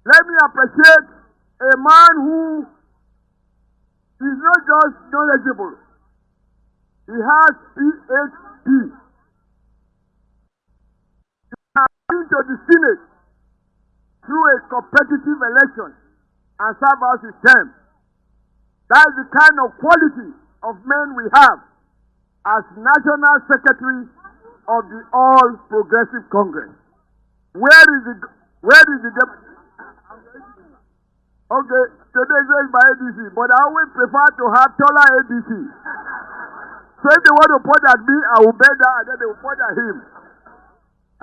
Let me appreciate a man who is not just knowledgeable. He has PhD. He has been to the Senate through a competitive election and serve as his term. That is the kind of quality of men we have as National Secretary of the All Progressive Congress. Where is the Okay, today is by APC, but I always prefer to have taller APC. So if they want to point at me, I will bend down and then they will point at him.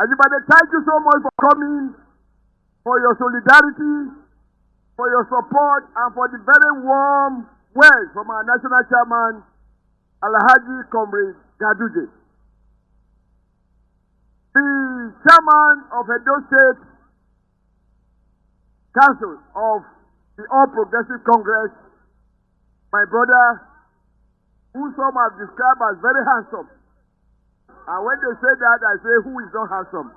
Everybody, thank you so much for coming, for your solidarity, for your support, and for the very warm words from our national chairman, Alhaji Comrade Gaduje. The chairman of Edo State Council of the All Progressive Congress, my brother, who some have described as very handsome. And when they say that, I say, who is not handsome?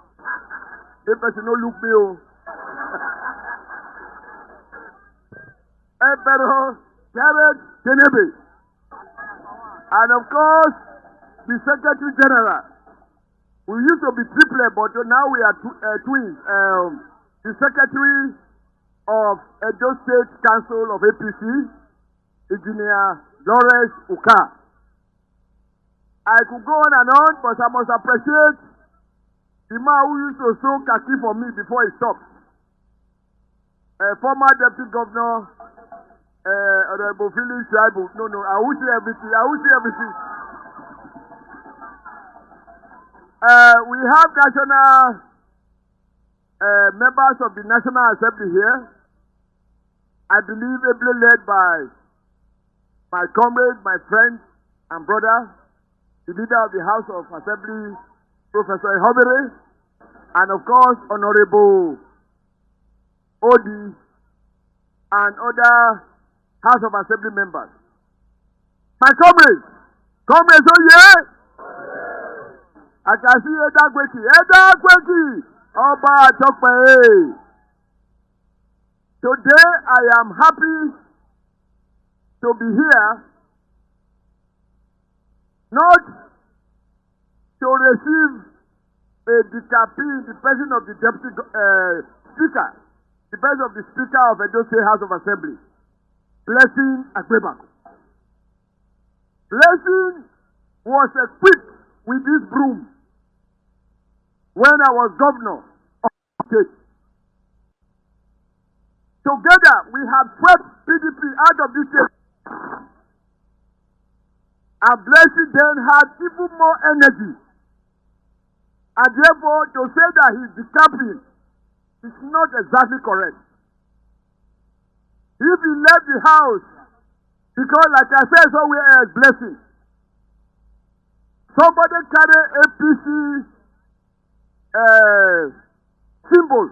The person don't look me. Emperor Jared Denebe. And of course, the Secretary General. We used to be triplet, but now we are twins. The Secretary of Edo State Council of APC, Engineer Lawrence Uka. I could go on, but I must appreciate the man who used to sew khaki for me before he stopped. Former Deputy Governor, Honorable Philip Shaibu. No, I will see everything. We have national members of the National Assembly here. I believe ably led by my comrade, my friend and brother, the leader of the House of Assembly, Professor Ihobere, and of course, Honorable Odi and other House of Assembly members. My comrades, oh yeah? I can see Edagweki, Oba Chokpe. Today I am happy to be here, not to receive a decapee in the person of the Deputy Speaker, the person of the Speaker of Edo State House of Assembly, Blessing Agbebako. Blessing was equipped with this broom when I was governor of the state. Together, we have swept PDP out of this state. And Blessing then had even more energy. And therefore, to say that he's decamping is not exactly correct. If he left the house, because like I said, somewhere else, Blessing, somebody carry APC symbol,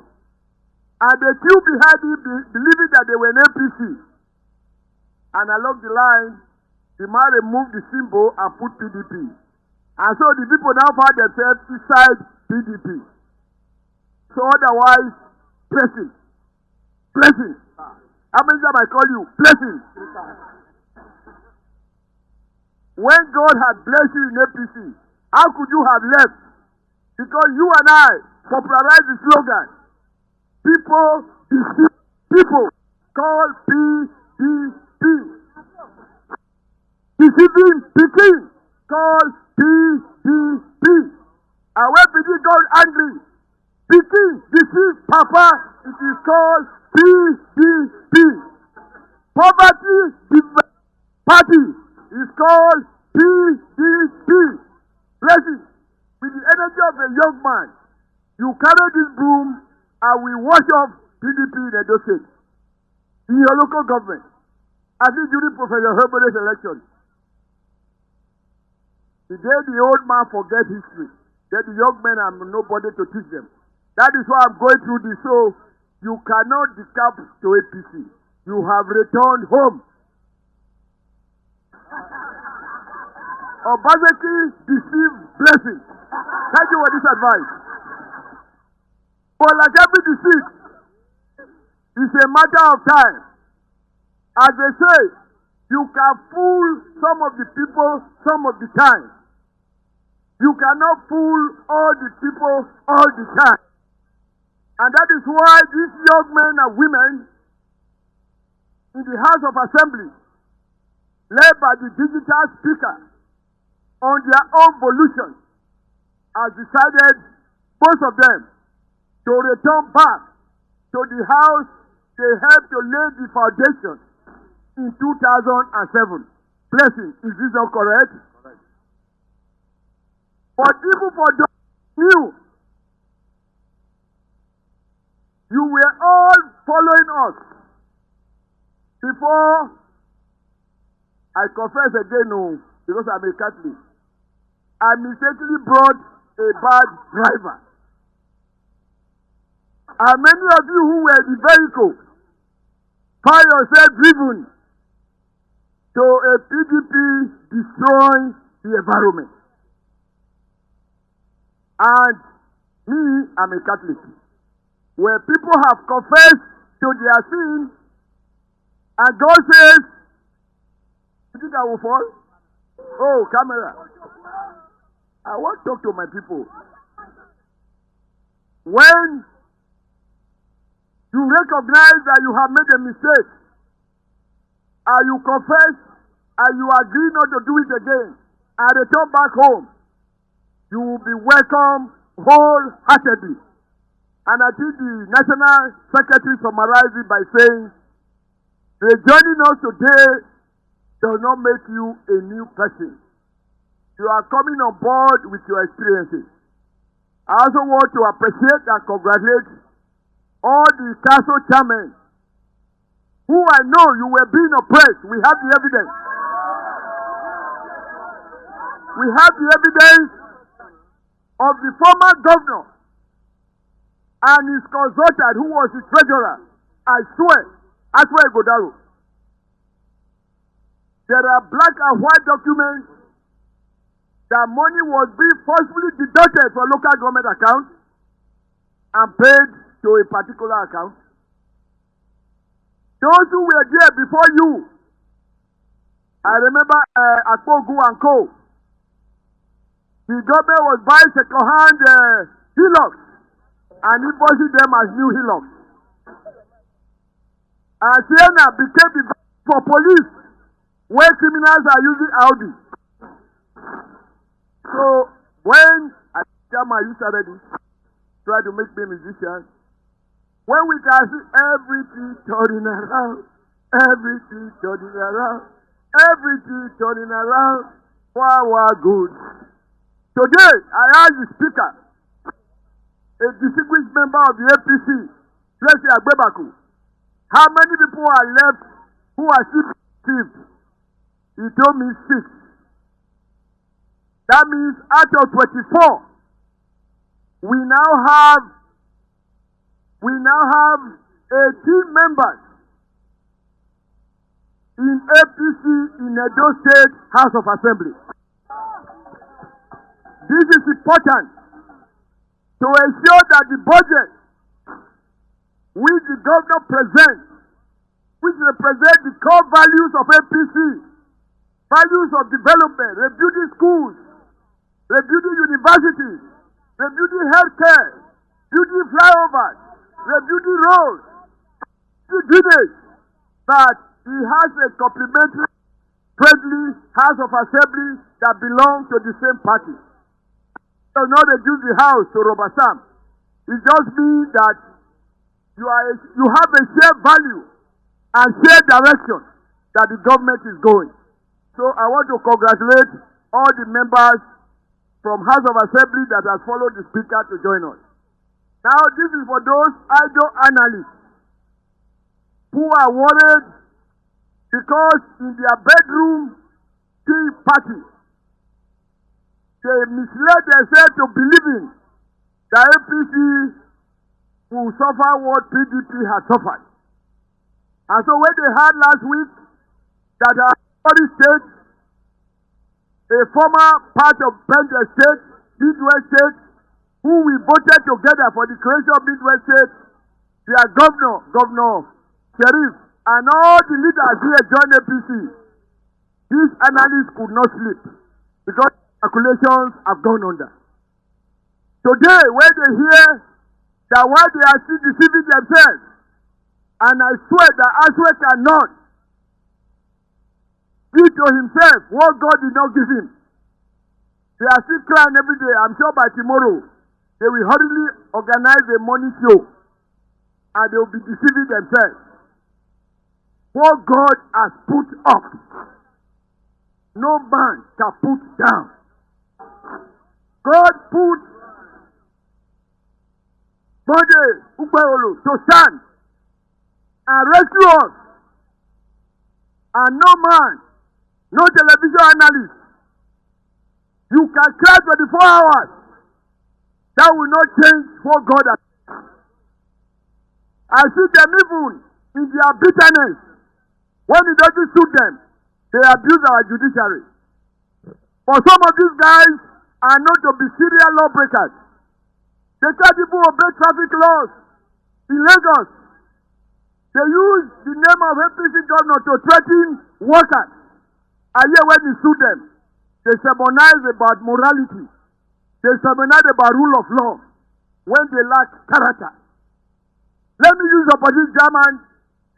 and they queue behind him, believing that they were an APC. And along the line, the man removed the symbol and put PDP. And so the people now found themselves inside PDP. So otherwise, Blessing. How many times I call you? Blessing. When God had blessed you in APC, how could you have left? Because you and I popularized the slogan, people deceive people, call PDP. Deceiving Peking, call PDP. And when Peking got angry, Peking deceive Papa, it is called PDP. Poverty Party is called PDP. Blessing, with the energy of a young man, you carry this broom and we wash off PDP in Edo State, in your local government. I think during Professor Herbert's election, the day the old man forget history, then the young men have nobody to teach them. That is why I'm going through this. So you cannot decamp to APC. You have returned home. Obaseki deceived Blessing. Thank you for this advice. But like every deceit, It's a matter of time. As they say, you can fool some of the people some of the time. You cannot fool all the people all the time. And that is why these young men and women in the House of Assembly, led by the digital speaker, on their own volition, has decided, most of them, to return back to the house they helped to lay the foundation in 2007. Blessing, is this not correct? Correct. But even for those new, you were all following us. Before I confess again, no, because I'm a Catholic, I mistakenly brought a bad driver. And many of you who were in the vehicle find yourself driven to a PDP destroying the environment. And me, I'm a Catholic. Where people have confessed to their sin, and God says, you think I will fall? Oh, camera. I want to talk to my people. When you recognize that you have made a mistake, and you confess, and you agree not to do it again, and return back home, you will be welcome wholeheartedly. And I think the National Secretary summarized it by saying, joining us today does not make you a new person. You are coming on board with your experiences. I also want to appreciate and congratulate all the council chairmen who I know you were being oppressed. We have the evidence. We have the evidence of the former governor and his consultant who was the treasurer. I swear Godaro. There are black and white documents that money was being forcibly deducted from local government accounts and paid to a particular account. Those who were there before you, I remember Akpogu and Co. The government was buying second-hand hillocks and imposing them as new hillocks. And Siena became the for police where criminals are using Audi. So when I tell my youth already, try to make me a musician, when we can see everything turning around, everything turning around, everything turning around, wow, good. Today, I ask the speaker, a distinguished member of the APC, Blessing Agbebaku, how many people are left who are still deceived? He told me 6. That means out of 24, we now have 18 members in APC in Edo State House of Assembly. This is important to ensure that the budget which the governor presents, which represents the core values of APC, values of development, rebuilding schools, rebuilding universities, rebuilding healthcare, building flyovers, rebuilding roads, drainage, that he has a complementary, friendly House of Assembly that belongs to the same party. It does not reduce the House to rubber stamp. It just means that you have a shared value and shared direction that the government is going. So I want to congratulate all the members from House of Assembly that has followed the speaker to join us. Now this is for those idle analysts who are worried because in their bedroom tea party, they misled themselves to believing that APC will suffer what PDP has suffered. And so when they heard last week that our body state, a former part of Benjamin State, Midwest State, who we voted together for the creation of Midwest State, their Governor Sheriff, and all the leaders here join APC. These analysts could not sleep because calculations have gone under. Today, when they hear that while they are still deceiving themselves, and I swear that Aswe cannot give to himself what God did not give him. They are still crying every day. I'm sure by tomorrow, they will hurriedly organize a money show and they will be deceiving themselves. What God has put up, no man can put down. God put Monday Ukweolu to stand and rescue us. And no man, no television analyst, you can cry 24 hours. That will not change what God has. I see them even in their bitterness. When it doesn't suit them, they abuse our judiciary. For some of these guys are not to be serial lawbreakers. They can't even obey traffic laws in Lagos. They use the name of APC governor to threaten workers. And yet when they sue them, they sermonize about morality. They sermonize about rule of law when they lack character. Let me use the opportunity, German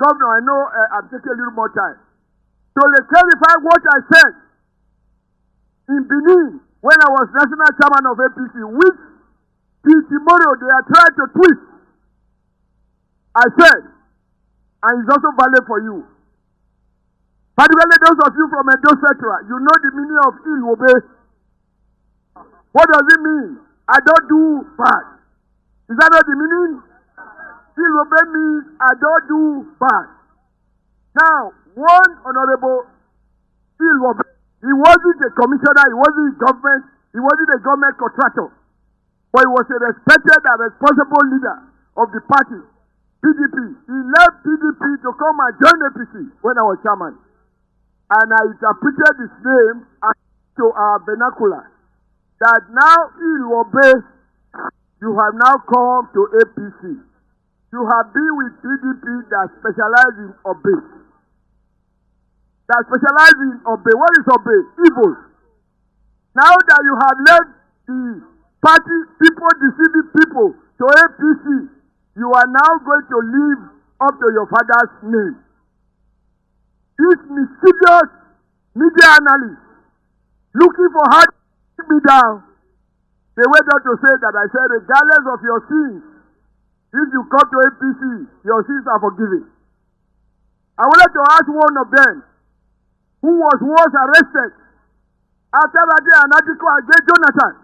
governor. I know I'm taking a little more time. To clarify what I said in Benin when I was national chairman of APC, which till tomorrow they are trying to twist. I said, and it's also valid for you. Particularly those of you from Edo Central, you know the meaning of ill obey. What does it mean? I don't do bad. Is that not the meaning? Ill obey means I don't do bad. Now, one honorable ill obey, he wasn't a commissioner, he wasn't a government contractor, but he was a respected and responsible leader of the party, PDP. He left PDP to come and join APC when I was chairman. And I interpreted his name to our vernacular. That now he'll obey. You have now come to APC. You have been with PDP that specialize in obey. That specialize in obey. What is obey? Evil. Now that you have led the party, people deceiving people to APC, you are now going to live up to your father's name. This mischievous media analyst looking for how to keep me down, they went on to say that I said, regardless of your sins, if you come to APC, your sins are forgiven. I wanted to ask one of them, who was once arrested after writing an article against Jonathan,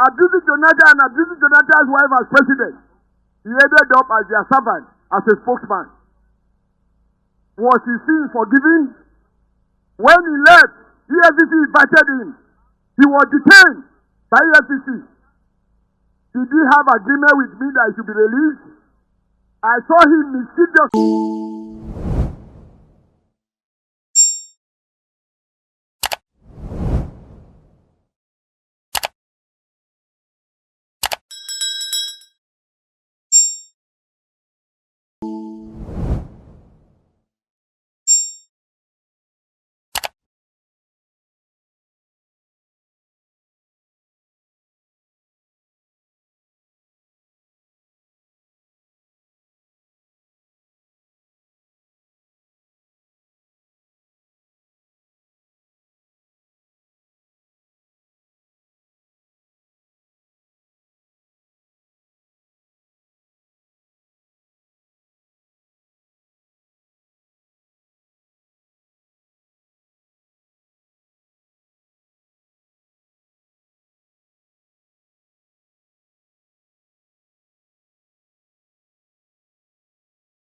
abusing Jonathan and abusing Jonathan's wife as president. He ended up as their servant, as a spokesman. Was his sin forgiven? When he left, EFCC invited him. He was detained by EFCC. Did he have agreement with me that he should be released? I saw him mischievous.